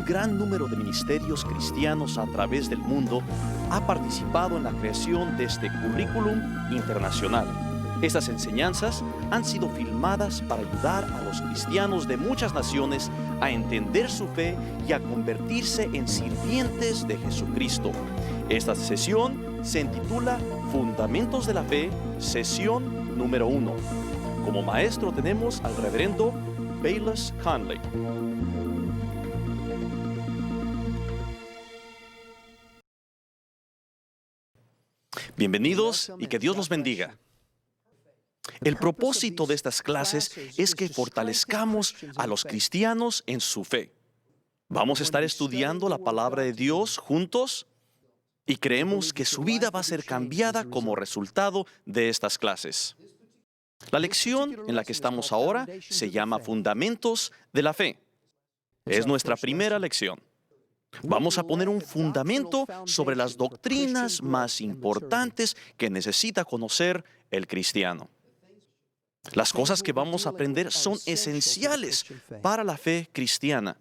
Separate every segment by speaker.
Speaker 1: Un gran número de ministerios cristianos a través del mundo ha participado en la creación de este currículum internacional. Estas enseñanzas han sido filmadas para ayudar a los cristianos de muchas naciones a entender su fe y a convertirse en sirvientes de Jesucristo. Esta sesión se intitula Fundamentos de la Fe, sesión número 1. Como maestro tenemos al reverendo Bayless Conley. Bienvenidos y que Dios los bendiga. El propósito de estas clases es que fortalezcamos a los cristianos en su fe. Vamos a estar estudiando la palabra de Dios juntos y creemos que su vida va a ser cambiada como resultado de estas clases. La lección en la que estamos ahora se llama Fundamentos de la Fe. Es nuestra primera lección. Vamos a poner un fundamento sobre las doctrinas más importantes que necesita conocer el cristiano. Las cosas que vamos a aprender son esenciales para la fe cristiana.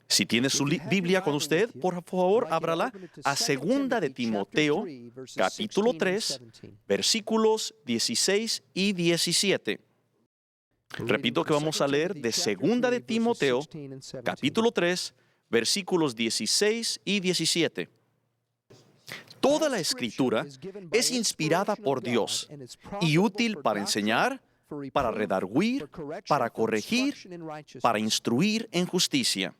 Speaker 1: Si tiene su Biblia con usted, por favor, ábrala a 2 de Timoteo, capítulo 3, versículos 16 y 17. Repito que vamos a leer de 2 de Timoteo, capítulo 3, versículos 16 y 17. Toda la Escritura es inspirada por Dios y útil para enseñar, para redarguir, para corregir, para instruir en justicia,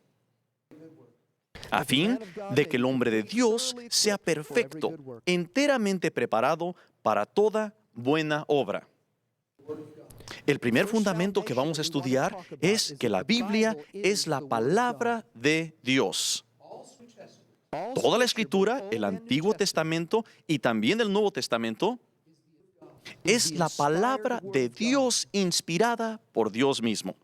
Speaker 1: a fin de que el hombre de Dios sea perfecto, enteramente preparado para toda buena obra. El primer fundamento que vamos a estudiar es que la Biblia es la palabra de Dios. Toda la Escritura, el Antiguo Testamento y también el Nuevo Testamento, es la palabra de Dios inspirada por Dios mismo.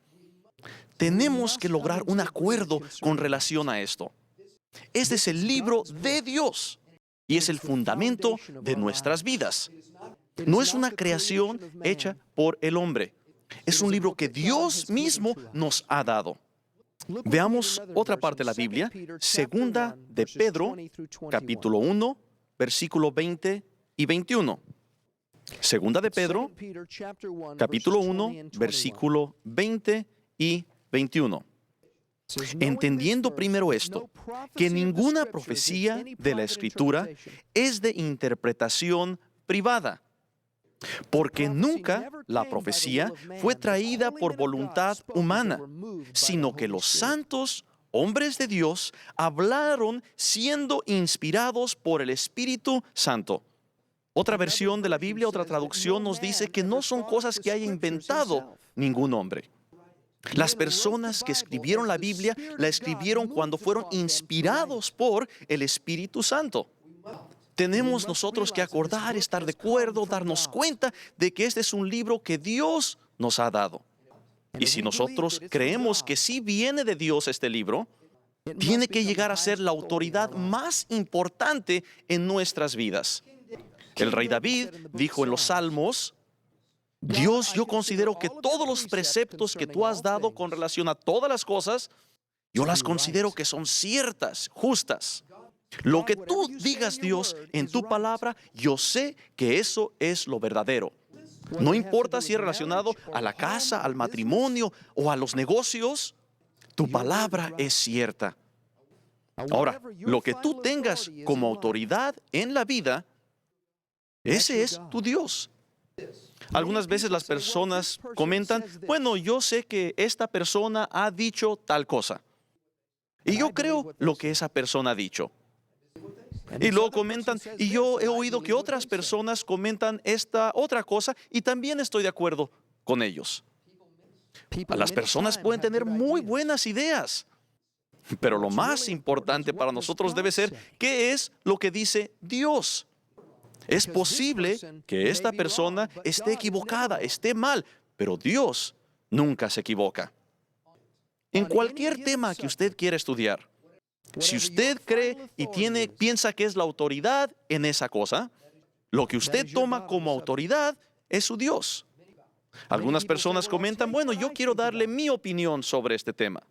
Speaker 1: Tenemos que lograr un acuerdo con relación a esto. Este es el libro de Dios y es el fundamento de nuestras vidas. No es una creación hecha por el hombre. Es un libro que Dios mismo nos ha dado. Veamos otra parte de la Biblia, 2 de Pedro, capítulo 1, versículo 20 y 21. 2 de Pedro, capítulo 1, versículo 20 y 21. Entendiendo primero esto, que ninguna profecía de la Escritura es de interpretación privada, porque nunca la profecía fue traída por voluntad humana, sino que los santos hombres de Dios hablaron siendo inspirados por el Espíritu Santo. Otra versión de la Biblia, otra traducción nos dice que no son cosas que haya inventado ningún hombre. Las personas que escribieron la Biblia la escribieron cuando fueron inspirados por el Espíritu Santo. Tenemos nosotros que acordar, estar de acuerdo, darnos cuenta de que este es un libro que Dios nos ha dado. Y si nosotros creemos que sí viene de Dios este libro, tiene que llegar a ser la autoridad más importante en nuestras vidas. El rey David dijo en los Salmos: Dios, yo considero que todos los preceptos que tú has dado con relación a todas las cosas, yo las considero que son ciertas, justas. Lo que tú digas, Dios, en tu palabra, yo sé que eso es lo verdadero. No importa si es relacionado a la casa, al matrimonio o a los negocios, tu palabra es cierta. Ahora, lo que tú tengas como autoridad en la vida, ese es tu Dios. Algunas veces las personas comentan: bueno, yo sé que esta persona ha dicho tal cosa, y yo creo lo que esa persona ha dicho. Y luego comentan: y yo he oído que otras personas comentan esta otra cosa y también estoy de acuerdo con ellos. Las personas pueden tener muy buenas ideas, pero lo más importante para nosotros debe ser qué es lo que dice Dios. Es posible que esta persona esté equivocada, esté mal, pero Dios nunca se equivoca. En cualquier tema que usted quiera estudiar, si usted cree y piensa que es la autoridad en esa cosa, lo que usted toma como autoridad es su Dios. Algunas personas comentan: bueno, yo quiero darle mi opinión sobre este tema.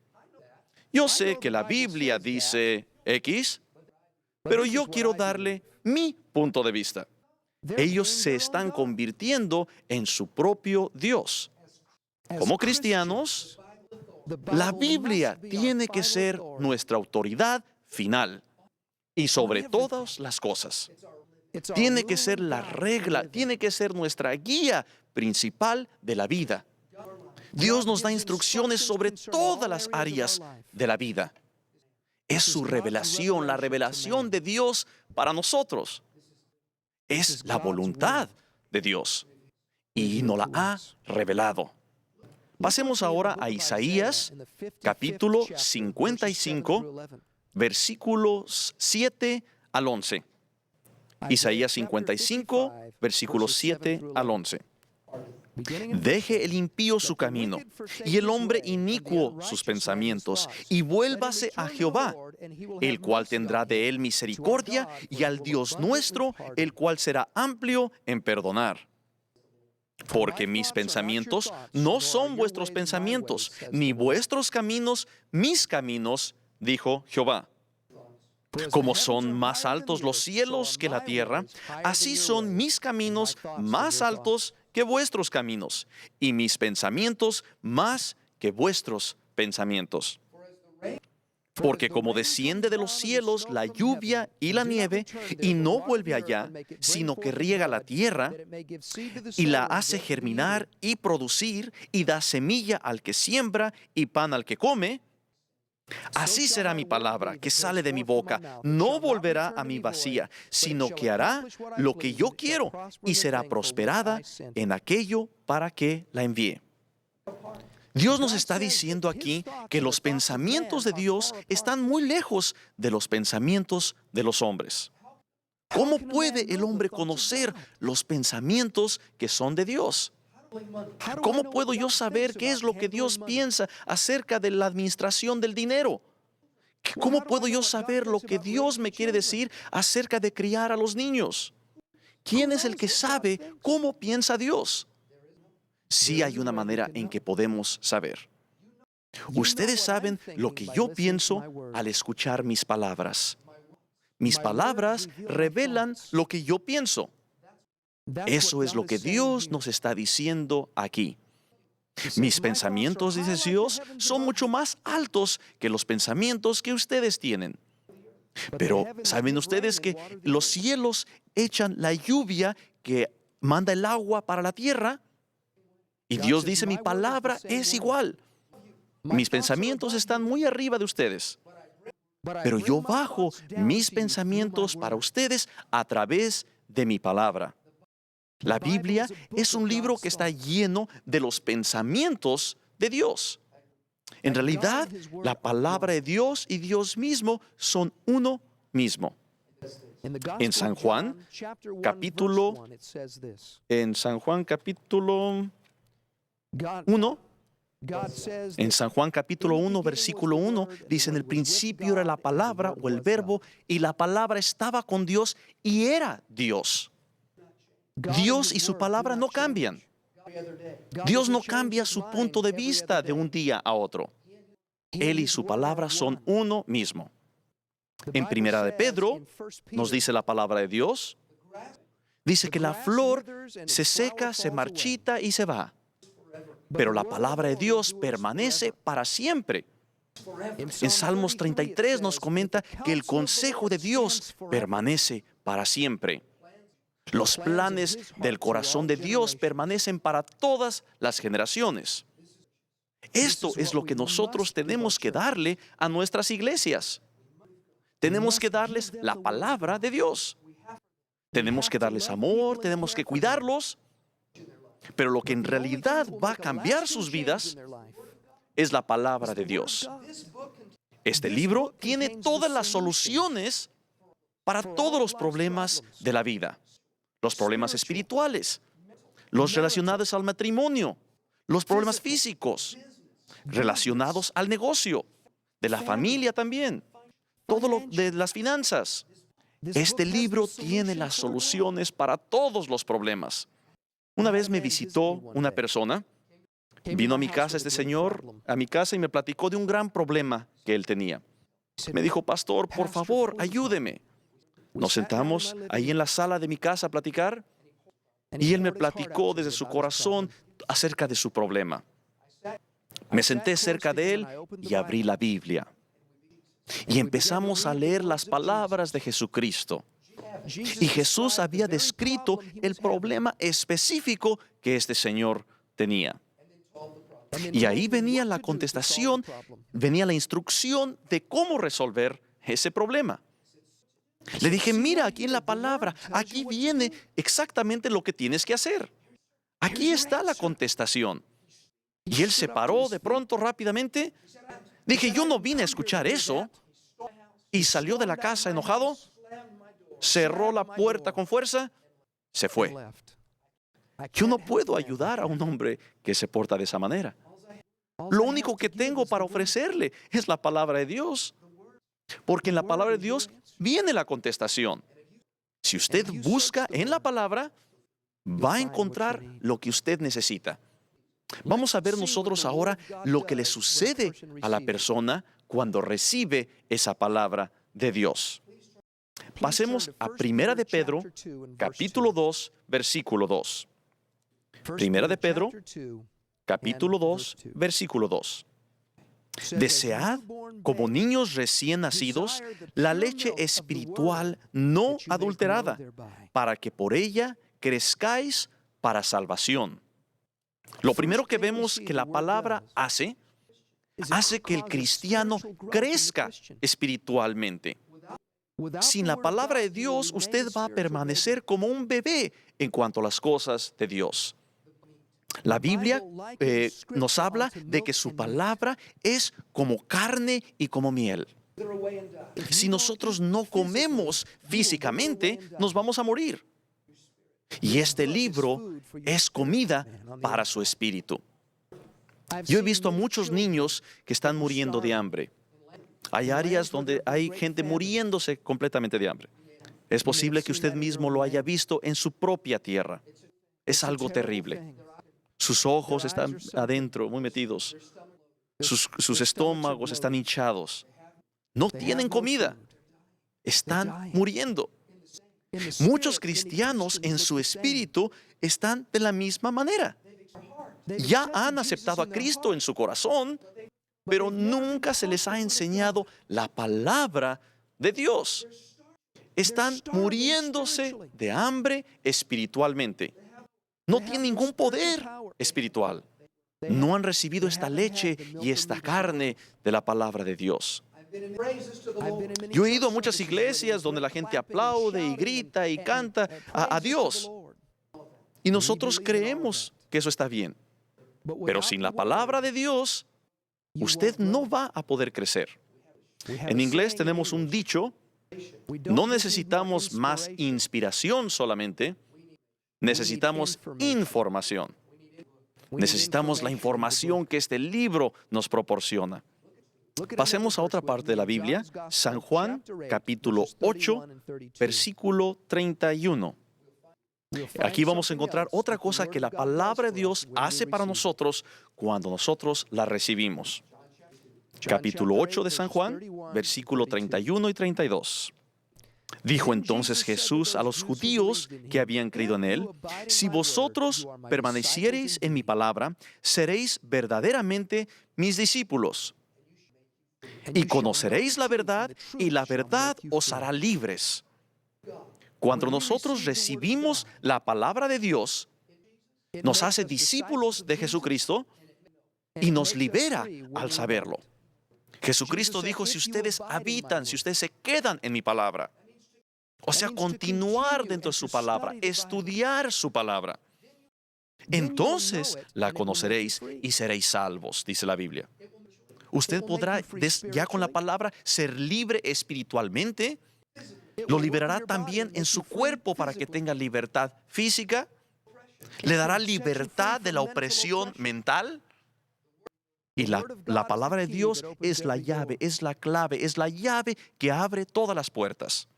Speaker 1: Yo sé que la Biblia dice X, pero yo quiero darle mi punto de vista. Ellos se están convirtiendo en su propio Dios. Como cristianos, la Biblia tiene que ser nuestra autoridad final y sobre todas las cosas. Tiene que ser la regla, tiene que ser nuestra guía principal de la vida. Dios nos da instrucciones sobre todas las áreas de la vida. Es su revelación, la revelación de Dios para nosotros. Es la voluntad de Dios y nos la ha revelado. Pasemos ahora a Isaías, capítulo 55, versículos 7 al 11. Isaías 55, versículos 7 al 11. Deje el impío su camino, y el hombre inicuo sus pensamientos, y vuélvase a Jehová, el cual tendrá de él misericordia, y al Dios nuestro, el cual será amplio en perdonar. Porque mis pensamientos no son vuestros pensamientos, ni vuestros caminos mis caminos, dijo Jehová. Como son más altos los cielos que la tierra, así son mis caminos más altos que vuestros caminos, y mis pensamientos más que vuestros pensamientos. Porque como desciende de los cielos la lluvia y la nieve, y no vuelve allá, sino que riega la tierra, y la hace germinar y producir, y da semilla al que siembra y pan al que come, así será mi palabra que sale de mi boca. No volverá a mí vacía, sino que hará lo que yo quiero y será prosperada en aquello para que la envíe. Dios nos está diciendo aquí que los pensamientos de Dios están muy lejos de los pensamientos de los hombres. ¿Cómo puede el hombre conocer los pensamientos que son de Dios? ¿Cómo puedo yo saber qué es lo que Dios piensa acerca de la administración del dinero? ¿Cómo puedo yo saber lo que Dios me quiere decir acerca de criar a los niños? ¿Quién es el que sabe cómo piensa Dios? Sí hay una manera en que podemos saber. Ustedes saben lo que yo pienso al escuchar mis palabras. Mis palabras revelan lo que yo pienso. Eso es lo que Dios nos está diciendo aquí. Mis pensamientos, dice Dios, son mucho más altos que los pensamientos que ustedes tienen. Pero, ¿saben ustedes que los cielos echan la lluvia que manda el agua para la tierra? Y Dios dice, mi palabra es igual. Mis pensamientos están muy arriba de ustedes. Pero yo bajo mis pensamientos para ustedes a través de mi palabra. La Biblia es un libro que está lleno de los pensamientos de Dios. En realidad, la palabra de Dios y Dios mismo son uno mismo. En San Juan, capítulo 1, en San Juan capítulo 1, versículo 1, dice, en el principio era la palabra o el verbo, y la palabra estaba con Dios y era Dios. Dios y su palabra no cambian. Dios no cambia su punto de vista de un día a otro. Él y su palabra son uno mismo. En Primera de Pedro nos dice la palabra de Dios, dice que la flor se seca, se marchita y se va, pero la palabra de Dios permanece para siempre. En Salmos 33 nos comenta que el consejo de Dios permanece para siempre. Los planes del corazón de Dios permanecen para todas las generaciones. Esto es lo que nosotros tenemos que darle a nuestras iglesias. Tenemos que darles la palabra de Dios. Tenemos que darles amor, tenemos que cuidarlos. Pero lo que en realidad va a cambiar sus vidas es la palabra de Dios. Este libro tiene todas las soluciones para todos los problemas de la vida. Los problemas espirituales, los relacionados al matrimonio, los problemas físicos, relacionados al negocio, de la familia también, todo lo de las finanzas. Este libro tiene las soluciones para todos los problemas. Una vez me visitó una persona Vino a mi casa este señor, a mi casa, y me platicó de un gran problema que él tenía. Me dijo, pastor, por favor, ayúdeme. Nos sentamos ahí en la sala de mi casa a platicar y él me platicó desde su corazón acerca de su problema. Me senté cerca de él y abrí la Biblia. Y empezamos a leer las palabras de Jesucristo. Y Jesús había descrito el problema específico que este señor tenía. Y ahí venía la contestación, venía la instrucción de cómo resolver ese problema. Le dije, mira, aquí en la palabra, aquí viene exactamente lo que tienes que hacer. Aquí está la contestación. Y él se paró de pronto rápidamente. Dije, yo no vine a escuchar eso. Y salió de la casa enojado, cerró la puerta con fuerza, se fue. Yo no puedo ayudar a un hombre que se porta de esa manera. Lo único que tengo para ofrecerle es la palabra de Dios. Porque en la palabra de Dios viene la contestación. Si usted busca en la palabra, va a encontrar lo que usted necesita. Vamos a ver nosotros ahora lo que le sucede a la persona cuando recibe esa palabra de Dios. Pasemos a Primera de Pedro, capítulo 2, versículo 2. Primera de Pedro, capítulo 2, versículo 2. Desead, como niños recién nacidos, la leche espiritual no adulterada, para que por ella crezcáis para salvación. Lo primero que vemos que la palabra hace que el cristiano crezca espiritualmente. Sin la palabra de Dios, usted va a permanecer como un bebé en cuanto a las cosas de Dios. La Biblia nos habla de que su palabra es como carne y como miel. Si nosotros no comemos físicamente, nos vamos a morir. Y este libro es comida para su espíritu. Yo he visto a muchos niños que están muriendo de hambre. Hay áreas donde hay gente muriéndose completamente de hambre. Es posible que usted mismo lo haya visto en su propia tierra. Es algo terrible. Sus ojos están adentro, muy metidos. Sus estómagos están hinchados. No tienen comida. Están muriendo. Muchos cristianos en su espíritu están de la misma manera. Ya han aceptado a Cristo en su corazón, pero nunca se les ha enseñado la palabra de Dios. Están muriéndose de hambre espiritualmente. No tienen ningún poder espiritual. No han recibido esta leche y esta carne de la palabra de Dios. Yo he ido a muchas iglesias donde la gente aplaude y grita y canta a Dios. Y nosotros creemos que eso está bien. Pero sin la palabra de Dios, usted no va a poder crecer. En inglés tenemos un dicho: no necesitamos más inspiración solamente, necesitamos información. Necesitamos la información que este libro nos proporciona. Pasemos a otra parte de la Biblia, San Juan, capítulo 8, versículo 31. Aquí vamos a encontrar otra cosa que la palabra de Dios hace para nosotros cuando nosotros la recibimos. Capítulo 8 de San Juan, versículo 31 y 32. Dijo entonces Jesús a los judíos que habían creído en él: si vosotros permaneciereis en mi palabra, seréis verdaderamente mis discípulos. Y conoceréis la verdad, y la verdad os hará libres. Cuando nosotros recibimos la palabra de Dios, nos hace discípulos de Jesucristo y nos libera al saberlo. Jesucristo dijo: si ustedes habitan, si ustedes se quedan en mi palabra. O sea, continuar dentro de su palabra, estudiar su palabra. Entonces la conoceréis y seréis salvos, dice la Biblia. Usted podrá, ya con la palabra, ser libre espiritualmente. Lo liberará también en su cuerpo para que tenga libertad física. Le dará libertad de la opresión mental. Y la palabra de Dios es la llave, es la clave, es la llave que abre todas las puertas.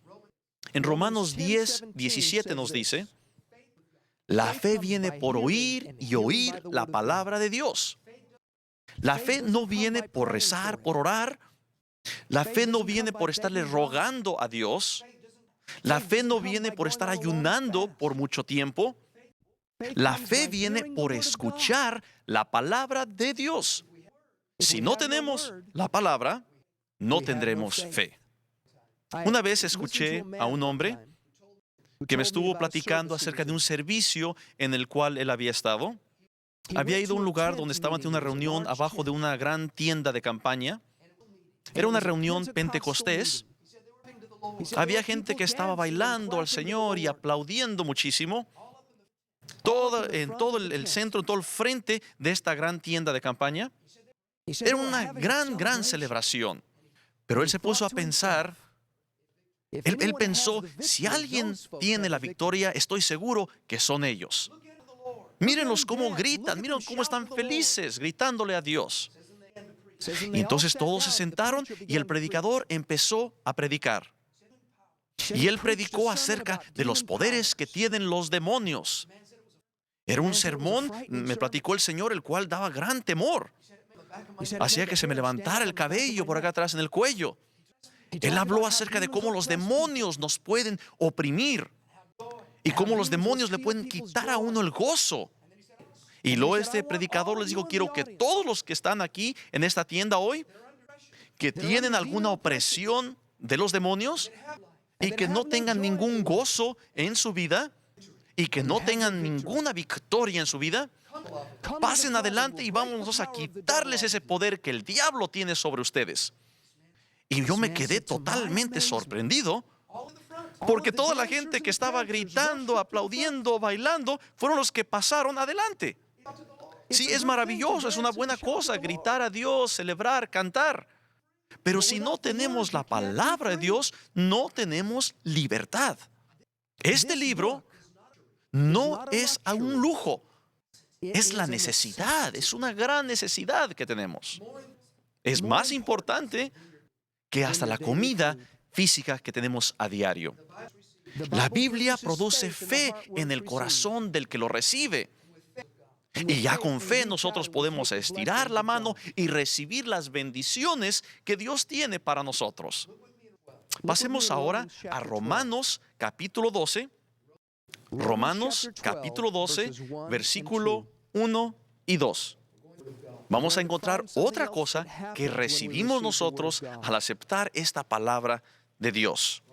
Speaker 1: En Romanos 10, 17 nos dice: la fe viene por oír y oír la palabra de Dios. La fe no viene por rezar, por orar. La fe no viene por estarle rogando a Dios. La fe no viene por estar ayunando por mucho tiempo. La fe viene por escuchar la palabra de Dios. Si no tenemos la palabra, no tendremos fe. Una vez escuché a un hombre que me estuvo platicando acerca de un servicio en el cual él había estado. Había ido a un lugar donde estaban ante una reunión abajo de una gran tienda de campaña. Era una reunión pentecostés. Había gente que estaba bailando al Señor y aplaudiendo muchísimo. En todo el centro, en todo el frente de esta gran tienda de campaña. Era una gran celebración. Pero él se puso a pensar, él pensó, si alguien tiene la victoria, estoy seguro que son ellos. Mírenlos cómo gritan, miren cómo están felices gritándole a Dios. Y entonces todos se sentaron y el predicador empezó a predicar. Y él predicó acerca de los poderes que tienen los demonios. Era un sermón, me platicó el Señor, el cual daba gran temor. Hacía que se me levantara el cabello por acá atrás en el cuello. Él habló acerca de cómo los demonios nos pueden oprimir y cómo los demonios le pueden quitar a uno el gozo. Y luego este predicador les dijo, quiero que todos los que están aquí en esta tienda hoy, que tienen alguna opresión de los demonios y que no tengan ningún gozo en su vida y que no tengan ninguna victoria en su vida, pasen adelante y vamos a quitarles ese poder que el diablo tiene sobre ustedes. Y yo me quedé totalmente sorprendido porque toda la gente que estaba gritando, aplaudiendo, bailando, fueron los que pasaron adelante. Sí, es maravilloso, es una buena cosa gritar a Dios, celebrar, cantar. Pero si no tenemos la palabra de Dios, no tenemos libertad. Este libro no es un lujo, es la necesidad, es una gran necesidad que tenemos. Es más importante que hasta la comida física que tenemos a diario. La Biblia produce fe en el corazón del que lo recibe. Y ya con fe nosotros podemos estirar la mano y recibir las bendiciones que Dios tiene para nosotros. Pasemos ahora a Romanos capítulo 12. Romanos capítulo 12, versículo 1 y 2. Vamos a encontrar otra cosa que recibimos nosotros al aceptar esta palabra de Dios.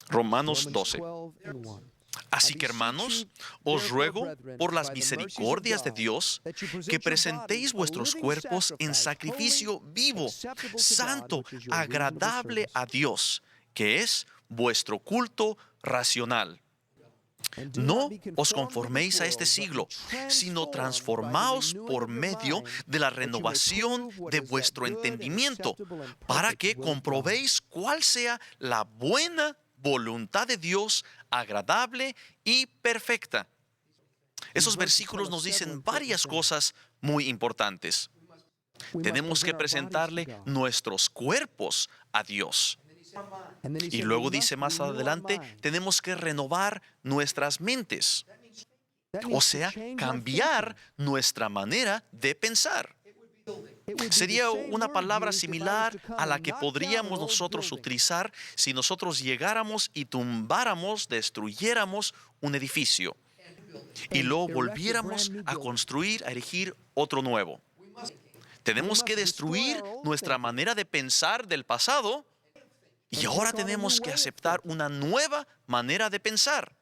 Speaker 1: Romanos 12. Así que, hermanos, os ruego por las misericordias de Dios que presentéis vuestros cuerpos en sacrificio vivo, santo, agradable a Dios, que es vuestro culto racional. No os conforméis a este siglo, sino transformaos por medio de la renovación de vuestro entendimiento, para que comprobéis cuál sea la buena voluntad de Dios, agradable y perfecta. Esos versículos nos dicen varias cosas muy importantes. Tenemos que presentarle nuestros cuerpos a Dios. Y luego dice más adelante, tenemos que renovar nuestras mentes. O sea, cambiar nuestra manera de pensar. Sería una palabra similar a la que podríamos nosotros utilizar si nosotros llegáramos y tumbáramos, destruyéramos un edificio y luego volviéramos a construir, a erigir otro nuevo. Tenemos que destruir nuestra manera de pensar del pasado y ahora tenemos que aceptar una nueva manera de pensar.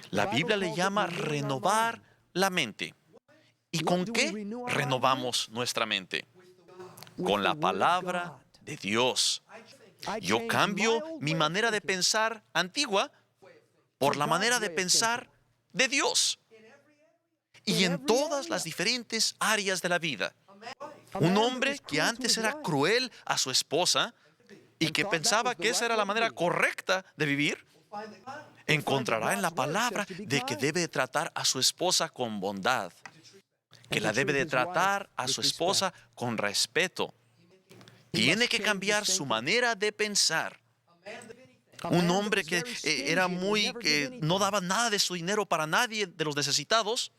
Speaker 1: La Biblia le llama renovar la mente. ¿Y con qué renovamos nuestra mente? Con la palabra de Dios. Yo cambio mi manera de pensar antigua por la manera de pensar de Dios. Y en todas las diferentes áreas de la vida. Un hombre que antes era cruel a su esposa y que pensaba que esa era la manera correcta de vivir, encontrará en la palabra de que debe tratar a su esposa con bondad, que la debe de tratar a su esposa con respeto. Tiene que cambiar su manera de pensar. Un hombre que era que no daba nada de su dinero para nadie de los necesitados,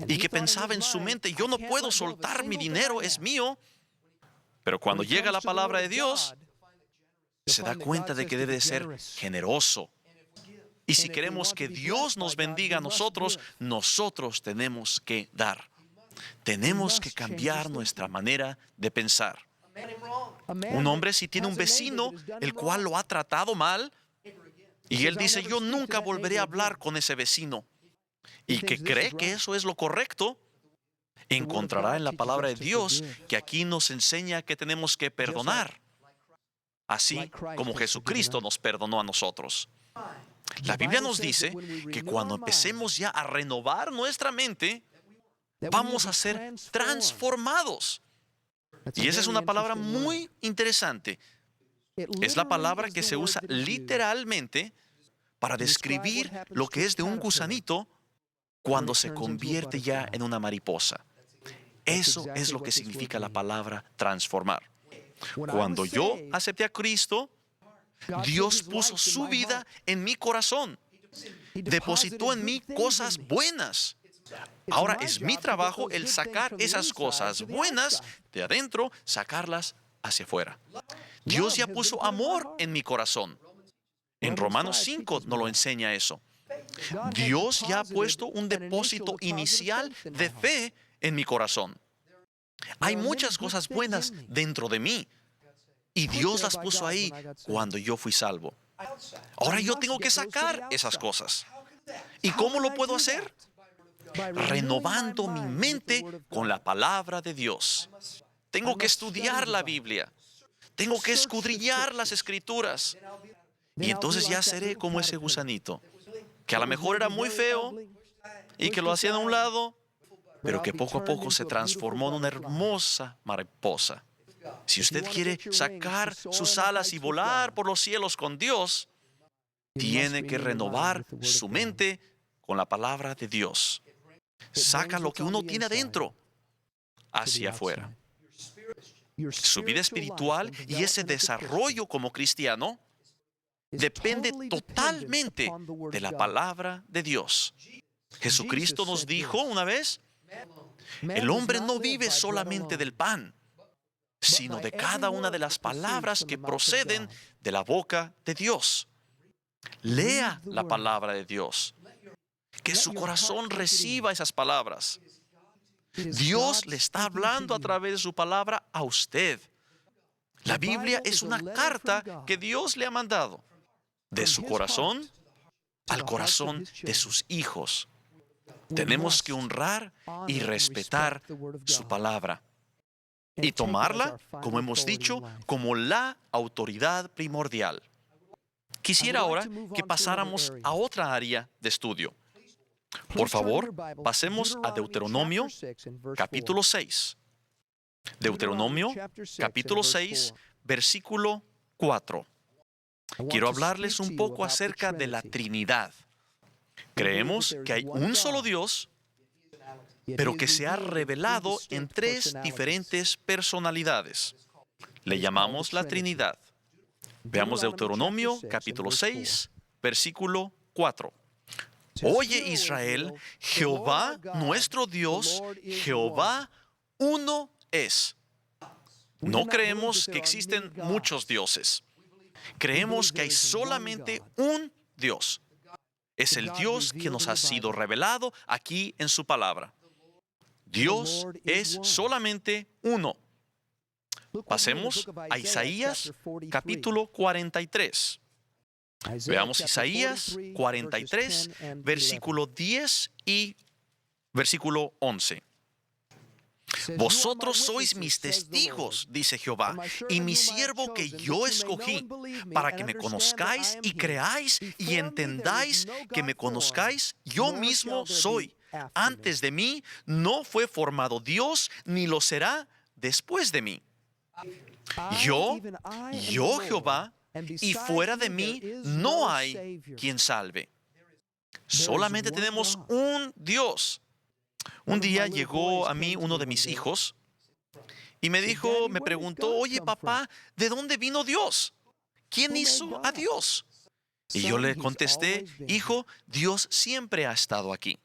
Speaker 1: y que pensaba en su mente, yo no puedo soltar mi dinero, es mío. Pero cuando llega la palabra de Dios, se da cuenta de que debe de ser generoso. Y si queremos que Dios nos bendiga a nosotros, nosotros tenemos que dar. Tenemos que cambiar nuestra manera de pensar. Un hombre, si tiene un vecino el cual lo ha tratado mal, y él dice, yo nunca volveré a hablar con ese vecino, y que cree que eso es lo correcto, encontrará en la palabra de Dios que aquí nos enseña que tenemos que perdonar, así como Jesucristo nos perdonó a nosotros. La Biblia nos dice que cuando empecemos ya a renovar nuestra mente, vamos a ser transformados. Y esa es una palabra muy interesante. Es la palabra que se usa literalmente para describir lo que es de un gusanito cuando se convierte ya en una mariposa. Eso es lo que significa la palabra transformar. Cuando yo acepté a Cristo, Dios puso su vida en mi corazón. Depositó en mí cosas buenas. Ahora es mi trabajo el sacar esas cosas buenas de adentro, sacarlas hacia afuera. Dios ya puso amor en mi corazón. En Romanos 5 nos lo enseña eso. Dios ya ha puesto un depósito inicial de fe en mi corazón. Hay muchas cosas buenas dentro de mí. Y Dios las puso ahí cuando yo fui salvo. Ahora yo tengo que sacar esas cosas. ¿Y cómo lo puedo hacer? Renovando mi mente con la palabra de Dios. Tengo que estudiar la Biblia. Tengo que escudriñar las Escrituras. Y entonces ya seré como ese gusanito, que a lo mejor era muy feo y que lo hacían a un lado, pero que poco a poco se transformó en una hermosa mariposa. Si usted quiere sacar sus alas y volar por los cielos con Dios, tiene que renovar su mente con la palabra de Dios. Saca lo que uno tiene adentro hacia afuera. Su vida espiritual y ese desarrollo como cristiano depende totalmente de la palabra de Dios. Jesucristo nos dijo una vez, el hombre no vive solamente del pan, sino de cada una de las palabras que proceden de la boca de Dios. Lea la palabra de Dios. Que su corazón reciba esas palabras. Dios le está hablando a través de su palabra a usted. La Biblia es una carta que Dios le ha mandado de su corazón al corazón de sus hijos. Tenemos que honrar y respetar su palabra y tomarla, como hemos dicho, como la autoridad primordial. Quisiera ahora que pasáramos a otra área de estudio. Por favor, pasemos a Deuteronomio, capítulo 6. Deuteronomio, capítulo 6, versículo 4. Quiero hablarles un poco acerca de la Trinidad. Creemos que hay un solo Dios, pero que se ha revelado en tres diferentes personalidades. Le llamamos la Trinidad. Veamos Deuteronomio, capítulo 6, versículo 4. Oye Israel, Jehová nuestro Dios, Jehová uno es. No creemos que existen muchos dioses. Creemos que hay solamente un Dios. Es el Dios que nos ha sido revelado aquí en su palabra. Dios es solamente uno. Pasemos a Isaías capítulo 43. Veamos Isaías 43, versículo 10 y versículo 11. Vosotros sois mis testigos, dice Jehová, y mi siervo que yo escogí, para que me conozcáis y creáis y entendáis que me conozcáis, yo mismo soy. Antes de mí no fue formado Dios, ni lo será después de mí. Yo Jehová, y fuera de mí no hay quien salve. Solamente tenemos un Dios. Un día llegó a mí uno de mis hijos y me preguntó, oye papá, ¿de dónde vino Dios? ¿Quién hizo a Dios? Y yo le contesté, hijo, Dios siempre ha estado aquí.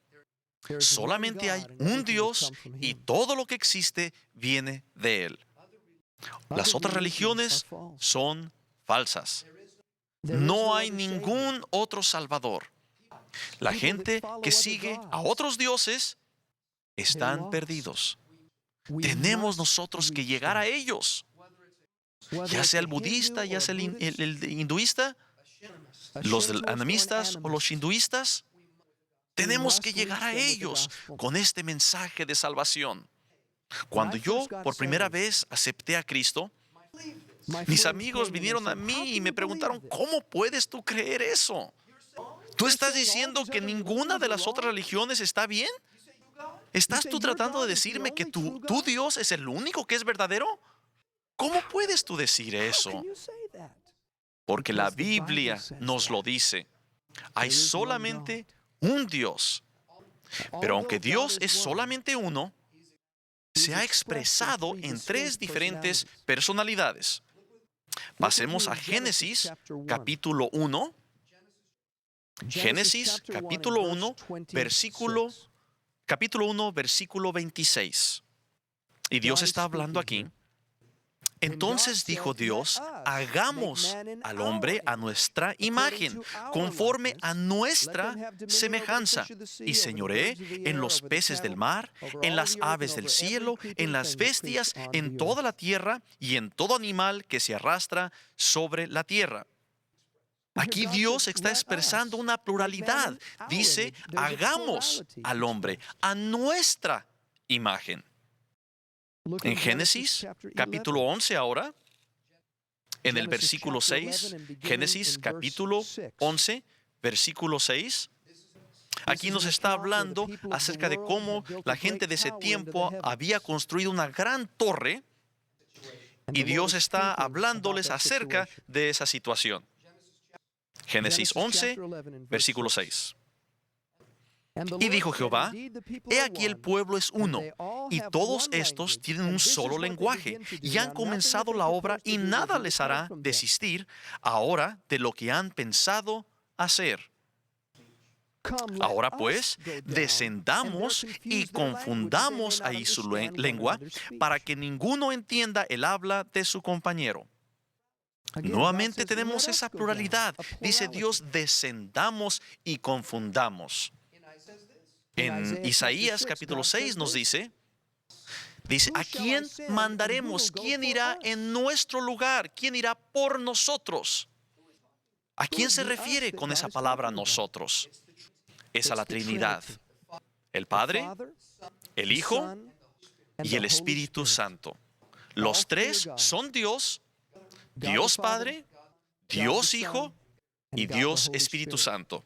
Speaker 1: Solamente hay un Dios y todo lo que existe viene de Él. Las otras religiones son falsas. No hay ningún otro Salvador. La gente que sigue a otros dioses están perdidos. Tenemos nosotros que llegar a ellos. Ya sea el budista, ya sea el hinduista, los animistas o los hinduistas, tenemos que llegar a ellos con este mensaje de salvación. Cuando yo por primera vez acepté a Cristo, mis amigos vinieron a mí y me preguntaron, ¿cómo puedes tú creer eso? ¿Tú estás diciendo que ninguna de las otras religiones está bien? ¿Estás tú tratando de decirme que tu Dios es el único que es verdadero? ¿Cómo puedes tú decir eso? Porque la Biblia nos lo dice. Hay solamente un Dios. Pero aunque Dios es solamente uno, se ha expresado en tres diferentes personalidades. Pasemos a Génesis capítulo 1. Génesis capítulo 1, versículo 26. Y Dios está hablando aquí. Entonces dijo Dios, hagamos al hombre a nuestra imagen, conforme a nuestra semejanza, y señoree en los peces del mar, en las aves del cielo, en las bestias, en toda la tierra y en todo animal que se arrastra sobre la tierra. Aquí Dios está expresando una pluralidad. Dice, hagamos al hombre a nuestra imagen. En Génesis, capítulo 11 ahora, en el versículo 6, Génesis capítulo 11, versículo 6, aquí nos está hablando acerca de cómo la gente de ese tiempo había construido una gran torre y Dios está hablándoles acerca de esa situación. Génesis 11, versículo 6. Y dijo Jehová, he aquí el pueblo es uno, y todos estos tienen un solo lenguaje, y han comenzado la obra, y nada les hará desistir ahora de lo que han pensado hacer. Ahora pues, descendamos y confundamos ahí su lengua, para que ninguno entienda el habla de su compañero. Nuevamente tenemos esa pluralidad. Dice Dios, descendamos y confundamos. En Isaías capítulo 6 nos dice, ¿a quién mandaremos? ¿Quién irá en nuestro lugar? ¿Quién irá por nosotros? ¿A quién se refiere con esa palabra nosotros? Es a la Trinidad. El Padre, el Hijo y el Espíritu Santo. Los tres son Dios, Dios Padre, Dios Hijo y Dios Espíritu Santo.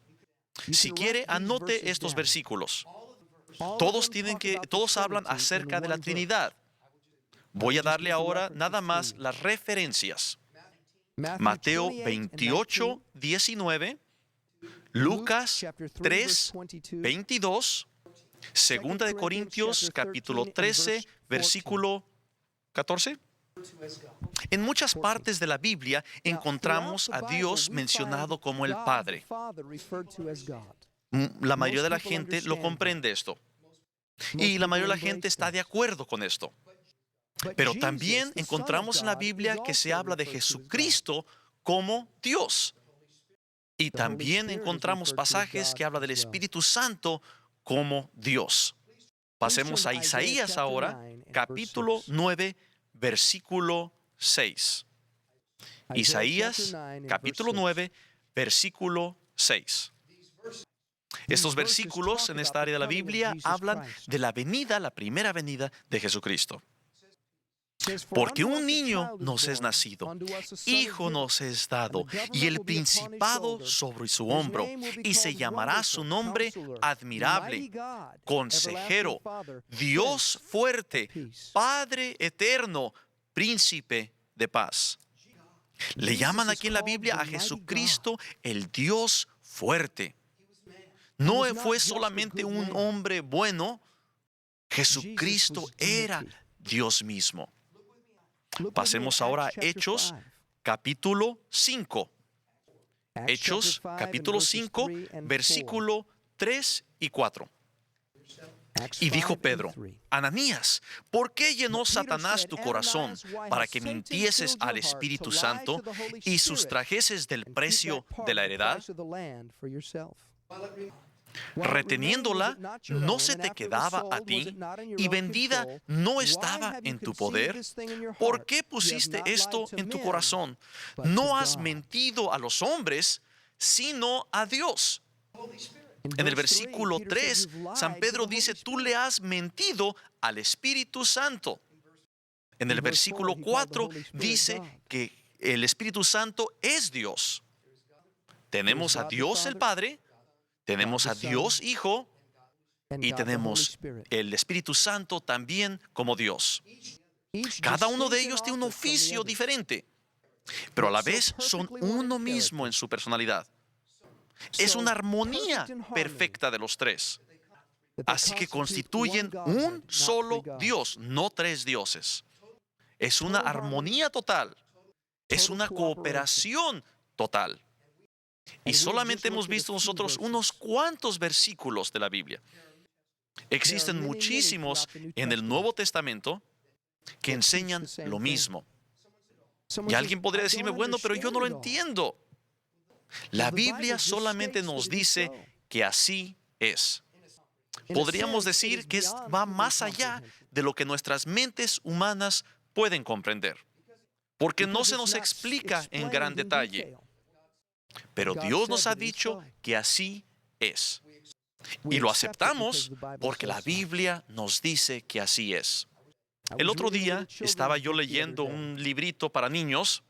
Speaker 1: Si quiere, anote estos versículos. Todos hablan acerca de la Trinidad. Voy a darle ahora nada más las referencias. Mateo 28, 19, Lucas 3, 22, Segunda de Corintios capítulo 13, versículo 14. En muchas partes de la Biblia encontramos a Dios mencionado como el Padre. La mayoría de la gente lo comprende esto. Y la mayoría de la gente está de acuerdo con esto. Pero también encontramos en la Biblia que se habla de Jesucristo como Dios. Y también encontramos pasajes que hablan del Espíritu Santo como Dios. Pasemos a Isaías ahora, capítulo 9, versículo 6. Isaías, capítulo 9, versículo 6. Estos versículos en esta área de la Biblia hablan de la venida, la primera venida de Jesucristo. Porque un niño nos es nacido, hijo nos es dado, y el principado sobre su hombro, y se llamará su nombre admirable, consejero, Dios fuerte, Padre eterno, príncipe de paz. Le llaman aquí en la Biblia a Jesucristo el Dios fuerte. No fue solamente un hombre bueno, Jesucristo era Dios mismo. Pasemos ahora a Hechos capítulo 5. Hechos capítulo 5, versículo 3 y 4. Y dijo Pedro, Ananías, ¿por qué llenó Satanás tu corazón para que mintieses al Espíritu Santo y sustrajeses del precio de la heredad? Reteniéndola, ¿no se te quedaba a ti? Y vendida, ¿no estaba en tu poder? ¿Por qué pusiste esto en tu corazón? No has mentido a los hombres, sino a Dios. En el versículo 3, San Pedro dice, tú le has mentido al Espíritu Santo. En el versículo 4 dice que el Espíritu Santo es Dios. Tenemos a Dios el Padre, tenemos a Dios Hijo y tenemos el Espíritu Santo también como Dios. Cada uno de ellos tiene un oficio diferente, pero a la vez son uno mismo en su personalidad. Es una armonía perfecta de los tres. Así que constituyen un solo Dios, no tres dioses. Es una armonía total. Es una cooperación total. Y solamente hemos visto nosotros unos cuantos versículos de la Biblia. Existen muchísimos en el Nuevo Testamento que enseñan lo mismo. Y alguien podría decirme, bueno, pero yo no lo entiendo. La Biblia solamente nos dice que así es. Podríamos decir que va más allá de lo que nuestras mentes humanas pueden comprender, porque no se nos explica en gran detalle. Pero Dios nos ha dicho que así es. Y lo aceptamos porque la Biblia nos dice que así es. El otro día estaba yo leyendo un librito para niños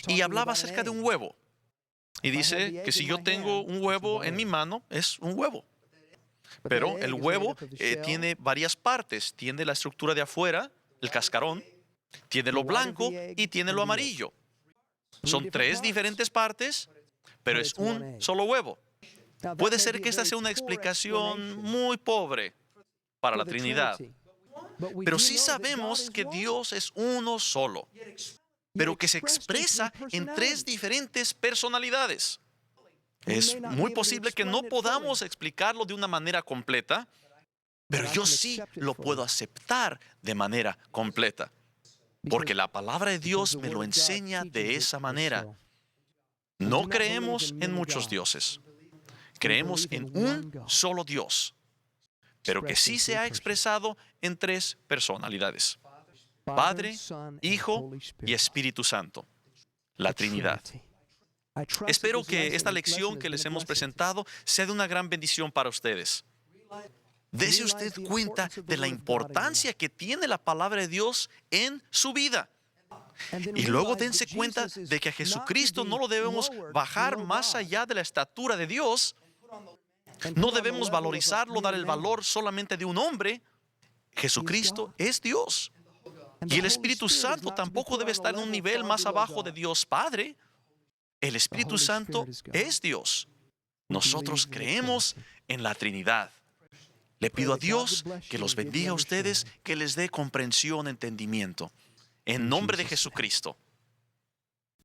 Speaker 1: y hablaba acerca de un huevo. Y dice que si yo tengo un huevo en mi mano, es un huevo. Pero el huevo tiene varias partes. Tiene la estructura de afuera, el cascarón, tiene lo blanco y tiene lo amarillo. Son tres diferentes partes, pero es un solo huevo. Puede ser que esta sea una explicación muy pobre para la Trinidad. Pero sí sabemos que Dios es uno solo, pero que se expresa en tres diferentes personalidades. Es muy posible que no podamos explicarlo de una manera completa, pero yo sí lo puedo aceptar de manera completa, porque la palabra de Dios me lo enseña de esa manera. No creemos en muchos dioses, creemos en un solo Dios, pero que sí se ha expresado en tres personalidades: Padre, Hijo y Espíritu Santo, la Trinidad. Espero que esta lección que les hemos presentado sea de una gran bendición para ustedes. Dese usted cuenta de la importancia que tiene la palabra de Dios en su vida. Y luego dense cuenta de que a Jesucristo no lo debemos bajar más allá de la estatura de Dios. No debemos valorizarlo, dar el valor solamente de un hombre. Jesucristo es Dios. Y el Espíritu Santo tampoco debe estar en un nivel más abajo de Dios Padre. El Espíritu Santo es Dios. Nosotros creemos en la Trinidad. Le pido a Dios que los bendiga a ustedes, que les dé comprensión, entendimiento. En nombre de Jesucristo.